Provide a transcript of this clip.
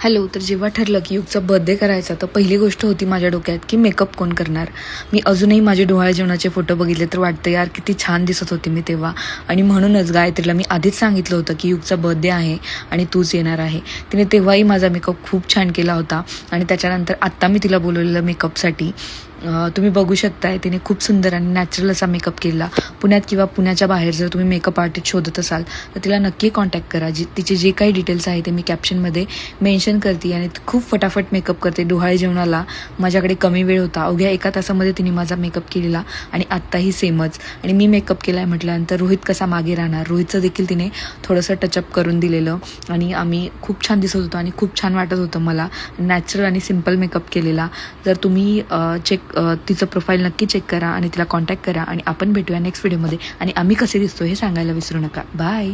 Hello. तर जेव्हा ठरलं की युगचा बर्थडे करायचा तर पहिली गोष्ट होती माझ्या डोक्यात की मेकअप कोण करणार. मी अजूनही माझे डोहाळे जेवणाचे फोटो बघितले तर वाटतं यार किती छान दिसत होती मी तेव्हा. आणि म्हणूनच गायत्रीला मी आधीच सांगितलं होतं की युगचा बर्थडे आहे आणि तूच येणार आहे. तिने तेव्हाही माझा मेकअप खूप छान केला होता आणि त्याच्यानंतर आत्ता मी तिला बोलवलेलं मेकअपसाठी. तुम्ही बघू शकताय तिने खूप सुंदर आणि नॅचरल असा मेकअप केला. पुण्यात किंवा पुण्याच्या बाहेर जर तुम्ही मेकअप आर्टिस्ट शोधत असाल तर तिला नक्की कॉन्टॅक्ट करा. तिचे जे काही डिटेल्स आहे ते मी कॅप्शनमध्ये मेन्शन करते. आणि खूप फटाफट मेकअप करते. डोहाळे जेवणाला माझ्याकडे कमी वेळ होता, अवघ्या 1 तासामध्ये तिने माझा मेकअप केलेला आणि आत्ताही सेमच. आणि मी मेकअप केला आहे म्हटल्यानंतर रोहित कसा मागे राहणार. रोहितचं देखील तिने थोडंसं टचअप करून दिलेलं आणि आम्ही खूप छान दिसत होतो आणि खूप छान वाटत होतं मला. नॅचरल आणि सिम्पल मेकअप केलेला. जर तुम्ही तिचं प्रोफाईल नक्की चेक करा आणि तिला कॉन्टॅक्ट करा आणि आपण भेटूया नेक्स्ट व्हिडिओमध्ये. आणि आम्ही कसे दिसतो हे सांगायला विसरू नका. बाय.